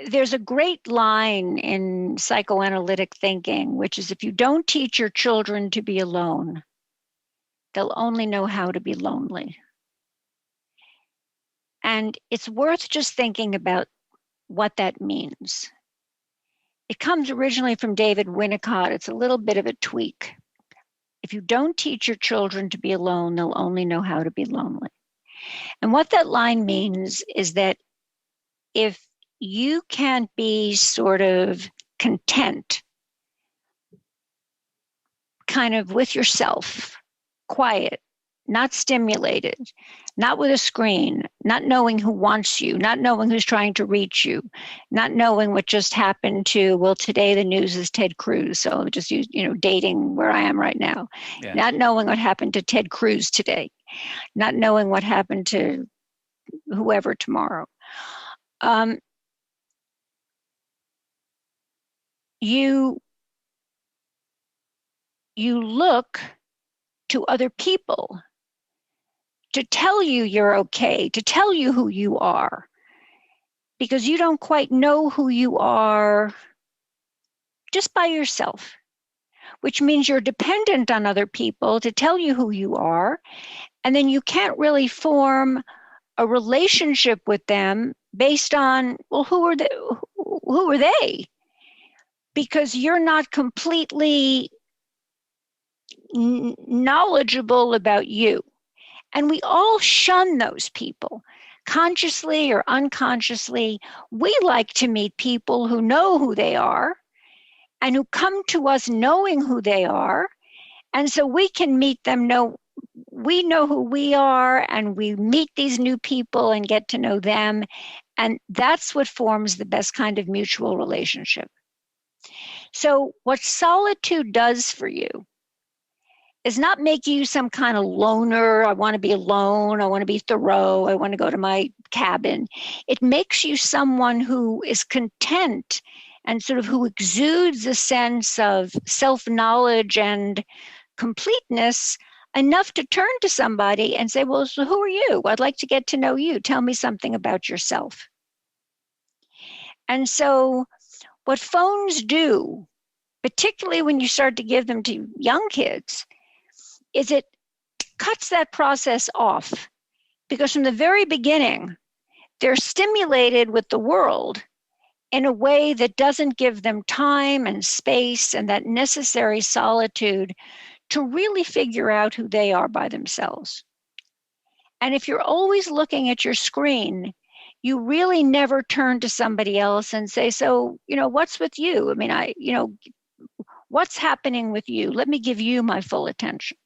there's a great line in psychoanalytic thinking, which is if you don't teach your children to be alone, they'll only know how to be lonely. And it's worth just thinking about what that means. It comes originally from David Winnicott. It's a little bit of a tweak. If you don't teach your children to be alone, they'll only know how to be lonely. And what that line means is that if you can't be sort of content, kind of with yourself, quiet, not stimulated, not with a screen, not knowing who wants you, not knowing who's trying to reach you, not knowing what just happened to, well, today the news is Ted Cruz. So just use, dating where I am right now. Yeah. Not knowing what happened to Ted Cruz today, not knowing what happened to whoever tomorrow. You look to other people to tell you you're okay, to tell you who you are, because you don't quite know who you are just by yourself, which means you're dependent on other people to tell you who you are, and then you can't really form a relationship with them based on, well, who are they? Because you're not completely knowledgeable about you. And we all shun those people, consciously or unconsciously. We like to meet people who know who they are and who come to us knowing who they are. And so we can meet them, we know who we are, and we meet these new people and get to know them. And that's what forms the best kind of mutual relationship. So what solitude does for you is not make you some kind of loner. I want to be alone. I want to be Thoreau. I want to go to my cabin. It makes you someone who is content and sort of who exudes a sense of self-knowledge and completeness enough to turn to somebody and say, well, so who are you? I'd like to get to know you. Tell me something about yourself. And so what phones do, particularly when you start to give them to young kids, is it cuts that process off, because from the very beginning, they're stimulated with the world in a way that doesn't give them time and space and that necessary solitude to really figure out who they are by themselves. And if you're always looking at your screen, you really never turn to somebody else and say, so, what's with you? I mean, what's happening with you? Let me give you my full attention.